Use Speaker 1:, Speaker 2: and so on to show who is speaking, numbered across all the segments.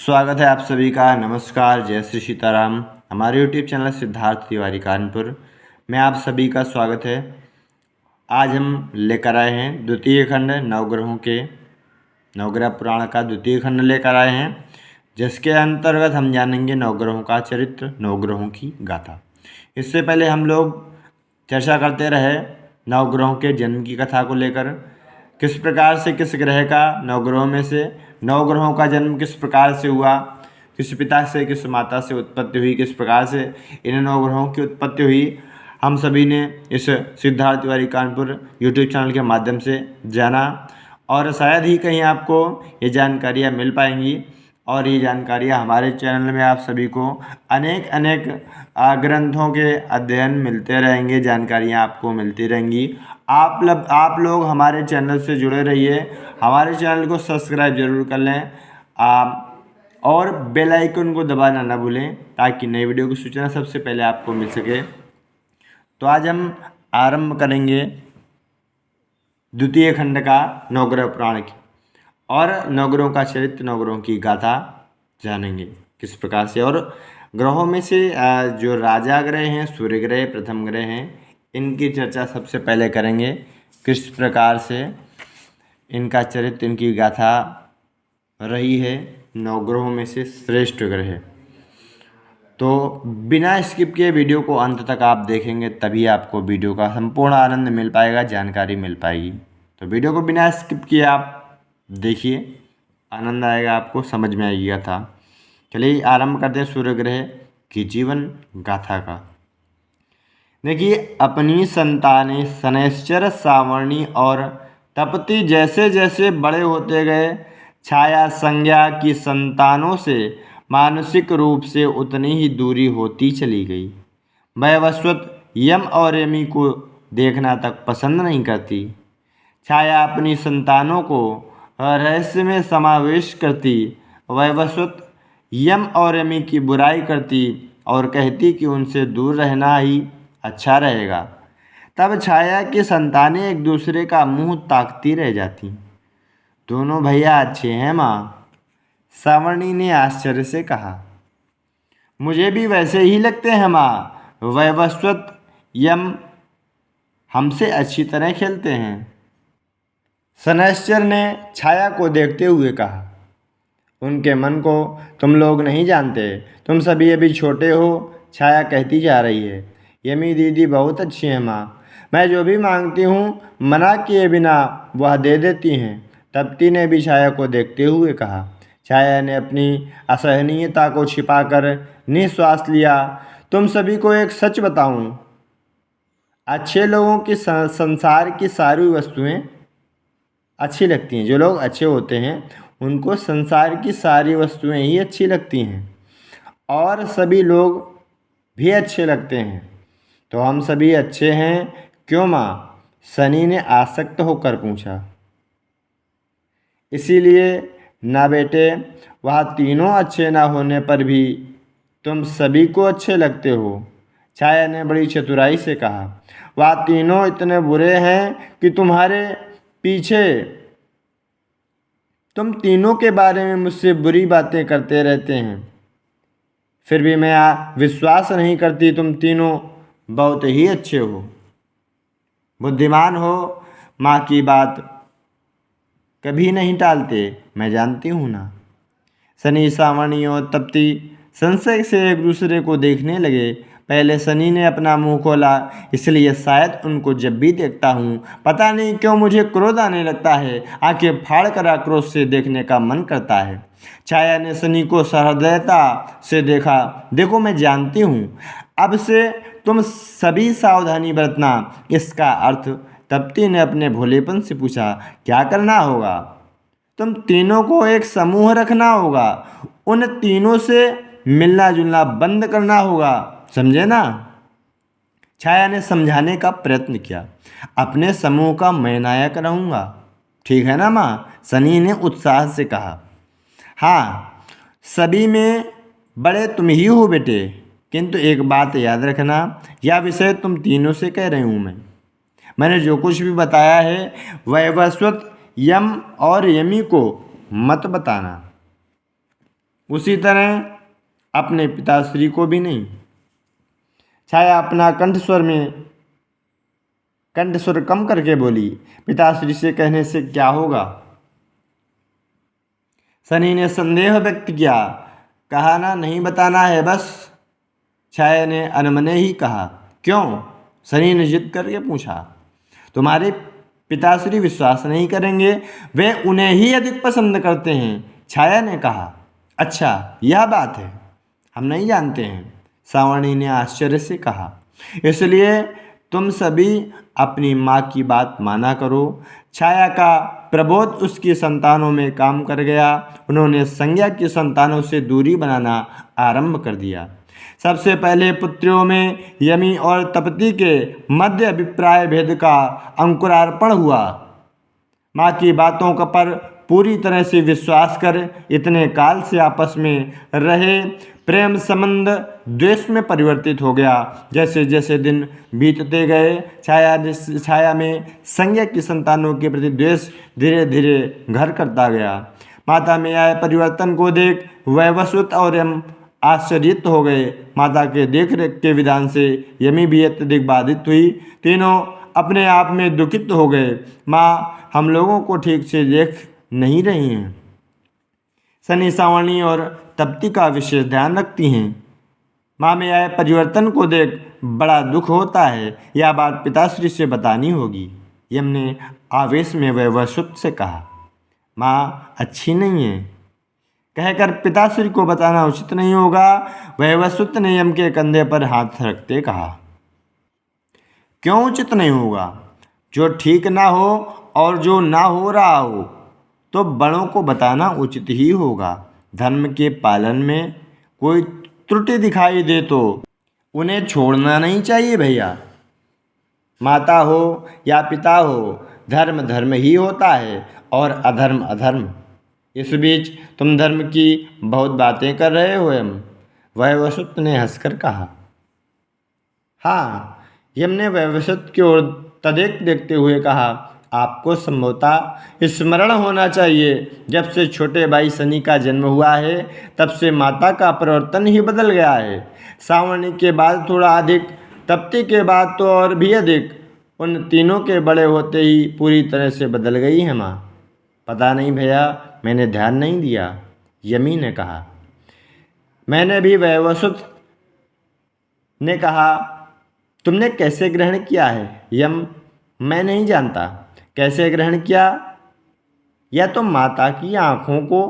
Speaker 1: स्वागत है आप सभी का। नमस्कार, जय श्री सीताराम। हमारे यूट्यूब चैनल सिद्धार्थ तिवारी कानपुर में आप सभी का स्वागत है। आज हम लेकर आए हैं द्वितीय खंड नवग्रहों के नवग्रह पुराण का द्वितीय खंड लेकर आए हैं, जिसके अंतर्गत हम जानेंगे नवग्रहों का चरित्र, नवग्रहों की गाथा। इससे पहले हम लोग चर्चा करते रहे नवग्रहों के जन्म की कथा को लेकर, किस प्रकार से किस ग्रह का नवग्रहों में से नवग्रहों का जन्म किस प्रकार से हुआ, किस पिता से किस माता से उत्पत्ति हुई, किस प्रकार से इन नवग्रहों की उत्पत्ति हुई, हम सभी ने इस सिद्धार्थ तिवारी कानपुर यूट्यूब चैनल के माध्यम से जाना। और शायद ही कहीं आपको ये जानकारियाँ मिल पाएंगी, और ये जानकारियाँ हमारे चैनल में आप सभी को अनेक अनेक ग्रंथों के अध्ययन मिलते रहेंगे, जानकारियाँ आपको मिलती रहेंगी। आप लोग हमारे चैनल से जुड़े रहिए, हमारे चैनल को सब्सक्राइब जरूर कर लें और बेल आइकन को दबाना ना भूलें, ताकि नई वीडियो की सूचना सबसे पहले आपको मिल सके। तो आज हम आरंभ करेंगे द्वितीय खंड का नवग्रह पुराण की, और नवग्रहों का चरित्र, नवग्रहों की गाथा जानेंगे किस प्रकार से। और ग्रहों में से जो राजा ग्रह हैं, सूर्य ग्रह प्रथम ग्रह हैं, इनकी चर्चा सबसे पहले करेंगे, किस प्रकार से इनका चरित्र, इनकी गाथा रही है। नवग्रहों में से श्रेष्ठ ग्रह है, तो बिना स्किप किए वीडियो को अंत तक आप देखेंगे, तभी आपको वीडियो का संपूर्ण आनंद मिल पाएगा, जानकारी मिल पाएगी। तो वीडियो को बिना स्किप किए आप देखिए, आनंद आएगा, आपको समझ में आएगी गाथा। चलिए आरंभ करते हैं सूर्य ग्रह की जीवन गाथा का। देखिए, अपनी संतानें शनैश्चर, सावर्णी और तपती जैसे जैसे बड़े होते गए, छाया संज्ञा की संतानों से मानसिक रूप से उतनी ही दूरी होती चली गई। वैवस्वत यम और यमी को देखना तक पसंद नहीं करती। छाया अपनी संतानों को रहस्य में समावेश करती, वैवस्वत यम और यमी की बुराई करती और कहती कि उनसे दूर रहना ही अच्छा रहेगा। तब छाया की संतानें एक दूसरे का मुंह ताकती रह जाती। दोनों भैया अच्छे हैं माँ, सावर्णी ने आश्चर्य से कहा। मुझे भी वैसे ही लगते हैं माँ, वैवस्वत यम हमसे अच्छी तरह खेलते हैं। शनैश्चर ने छाया को देखते हुए कहा। उनके मन को तुम लोग नहीं जानते, तुम सभी अभी छोटे हो, छाया कहती जा रही है। यमी दीदी बहुत अच्छी है माँ, मैं जो भी मांगती हूँ मना किए बिना वह दे देती हैं। तप्ती ने भी छाया को देखते हुए कहा। छाया ने अपनी असहनीयता को छिपाकर निश्वास लिया। तुम सभी को एक सच बताऊं, अच्छे लोगों की संसार की सारी वस्तुएं अच्छी लगती हैं। जो लोग अच्छे होते हैं उनको संसार की सारी वस्तुएं ही अच्छी लगती हैं, और सभी लोग भी अच्छे लगते हैं। तो हम सभी अच्छे हैं क्यों माँ? सनी ने आसक्त होकर पूछा। इसीलिए ना बेटे, वह तीनों अच्छे ना होने पर भी तुम सभी को अच्छे लगते हो, छाया ने बड़ी चतुराई से कहा। वह तीनों इतने बुरे हैं कि तुम्हारे पीछे तुम तीनों के बारे में मुझसे बुरी बातें करते रहते हैं, फिर भी मैं विश्वास नहीं करती। तुम तीनों बहुत ही अच्छे हो, बुद्धिमान हो, माँ की बात कभी नहीं टालते, मैं जानती हूँ ना। सनी, सावर्णी और तप्ती संशय से एक दूसरे को देखने लगे। पहले सनी ने अपना मुंह खोला, इसलिए शायद उनको जब भी देखता हूँ पता नहीं क्यों मुझे क्रोध आने लगता है, आंखें फाड़ कर आक्रोश से देखने का मन करता है। छाया ने सनी को सहृदयता से देखा। देखो, मैं जानती हूँ, अब से तुम सभी सावधानी बरतना। इसका अर्थ? तप्ती ने अपने भोलेपन से पूछा। क्या करना होगा? तुम तीनों को एक समूह रखना होगा, उन तीनों से मिलना जुलना बंद करना होगा, समझे ना? छाया ने समझाने का प्रयत्न किया। अपने समूह का मैं नायक रहूँगा, ठीक है ना माँ? सनी ने उत्साह से कहा। हाँ, सभी में बड़े तुम ही हो बेटे, किंतु एक बात याद रखना, यह विषय तुम तीनों से कह रही हूँ मैंने जो कुछ भी बताया है वैवस्वत यम और यमी को मत बताना। उसी तरह अपने पिताश्री को भी नहीं। छाया अपना कंठस्वर कम करके बोली, पिताश्री से कहने से क्या होगा? सनी ने संदेह व्यक्त किया, कहा ना नहीं बताना है बस। छाया ने अनमने ही कहा, क्यों? सनी ने जिद करके पूछा। तुम्हारे पिताश्री विश्वास नहीं करेंगे, वे उन्हें ही अधिक पसंद करते हैं। छाया ने कहा, अच्छा यह बात है, हम नहीं जानते हैं। सावणी ने आश्चर्य से कहा, इसलिए तुम सभी अपनी माँ की बात माना करो। छाया का प्रबोध उसकी संतानों में काम कर गया। उन्होंने संज्ञा की संतानों से दूरी बनाना आरंभ कर दिया। सबसे पहले पुत्रियों में यमी और तपती के मध्य अभिप्राय भेद का अंकुरार्पण हुआ। माँ की बातों का पर पूरी तरह से विश्वास कर इतने काल से आपस में रहे प्रेम संबंध द्वेष में परिवर्तित हो गया। जैसे जैसे दिन बीतते गए छाया में संज्ञा की संतानों के प्रति द्वेष धीरे धीरे घर करता गया। माता में आए परिवर्तन को देख वैवस्वत और यम आश्चर्यित हो गए। माता के देख रेख के विधान से यमी भी अत्यधिक बाधित हुई। तीनों अपने आप में दुखित हो गए। माँ हम लोगों को ठीक से देख नहीं रही हैं। सनी सावणी और तप्ती का विशेष ध्यान रखती हैं। माँ में आए परिवर्तन को देख बड़ा दुख होता है, यह बात पिताश्री से बतानी होगी। यम ने आवेश में वैवस्वत से कहा, माँ अच्छी नहीं है, कहकर पिताश्री को बताना उचित नहीं होगा। वैवस्वत ने यम के कंधे पर हाथ रखते कहा, क्यों उचित नहीं होगा? जो ठीक ना हो और जो ना हो रहा हो तो बड़ों को बताना उचित ही होगा। धर्म के पालन में कोई त्रुटि दिखाई दे तो उन्हें छोड़ना नहीं चाहिए भैया। माता हो या पिता हो, धर्म धर्म ही होता है और अधर्म अधर्म। इस बीच तुम धर्म की बहुत बातें कर रहे हो यम, वैवस्वत ने हंसकर कहा। हाँ, यम ने वैवस्वत की ओर तदेक देखते हुए कहा, आपको संभवतः स्मरण होना चाहिए, जब से छोटे भाई सनी का जन्म हुआ है तब से माता का प्रवर्तन ही बदल गया है। सावणी के बाद थोड़ा अधिक, तप्ती के बाद तो और भी अधिक, उन तीनों के बड़े होते ही पूरी तरह से बदल गई है माँ। पता नहीं भैया, मैंने ध्यान नहीं दिया, यमी ने कहा। मैंने भी वैवस्वत ने कहा। तुमने कैसे ग्रहण किया है यम? मैं नहीं जानता। कैसे ग्रहण किया? यह तो माता की आँखों को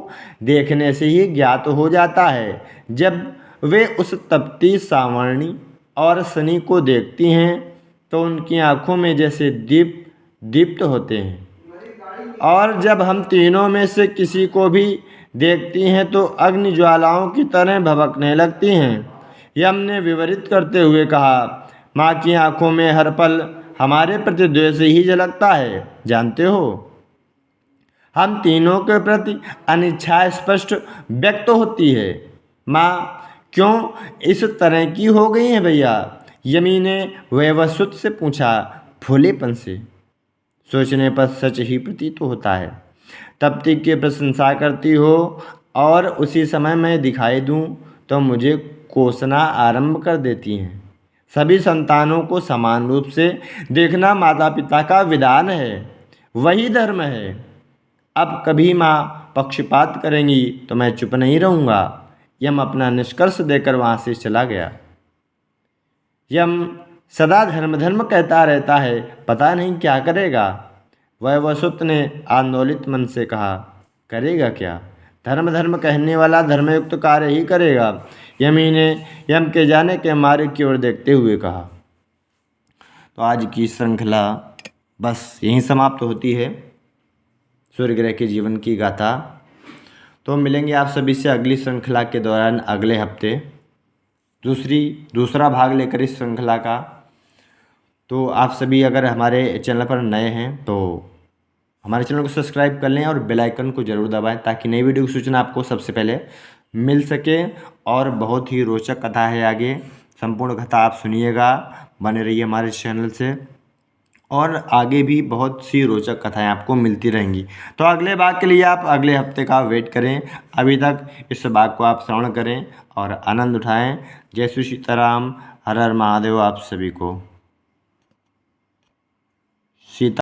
Speaker 1: देखने से ही ज्ञात हो जाता है। जब वे उस तपती सावणी और सनी को देखती हैं तो उनकी आँखों में जैसे दीप्त होते हैं, और जब हम तीनों में से किसी को भी देखती हैं तो अग्नि ज्वालाओं की तरह भभकने लगती हैं। यम ने विवरित करते हुए कहा, माँ की आँखों में हर पल हमारे प्रति द्वेष ही झलकता है, जानते हो। हम तीनों के प्रति अनिच्छा स्पष्ट व्यक्त होती है। माँ क्यों इस तरह की हो गई है भैया? यमी ने वैवस्वत से पूछा भोलेपन से। सोचने पर सच ही प्रतीत होता है। तप्ती की प्रशंसा करती हो और उसी समय मैं दिखाई दूं तो मुझे कोसना आरंभ कर देती हैं। सभी संतानों को समान रूप से देखना माता पिता का विधान है, वही धर्म है। अब कभी माँ पक्षपात करेंगी तो मैं चुप नहीं रहूँगा। यम अपना निष्कर्ष देकर वहाँ से चला गया। यम सदा धर्म धर्म कहता रहता है, पता नहीं क्या करेगा। वैवस्वत ने आंदोलित मन से कहा, करेगा क्या? धर्म धर्म कहने वाला धर्मयुक्त कार्य ही करेगा। यमी ने यम के जाने के मार्ग की ओर देखते हुए कहा। तो आज की श्रृंखला बस यहीं समाप्त होती है, सूर्य ग्रह के जीवन की गाथा। तो मिलेंगे आप सभी से अगली श्रृंखला के दौरान अगले हफ्ते दूसरा भाग लेकर इस श्रृंखला का। तो आप सभी अगर हमारे चैनल पर नए हैं तो हमारे चैनल को सब्सक्राइब कर लें और बेल आइकन को ज़रूर दबाएं, ताकि नई वीडियो की सूचना आपको सबसे पहले मिल सके। और बहुत ही रोचक कथा है आगे, संपूर्ण कथा आप सुनिएगा, बने रहिए हमारे चैनल से। और आगे भी बहुत सी रोचक कथाएं आपको मिलती रहेंगी। तो अगले भाग के लिए आप अगले हफ्ते का वेट करें। अभी तक इस भाग को आप श्रवण करें और आनंद उठाएं। जय श्री सीताराम, हर हर महादेव आप सभी को।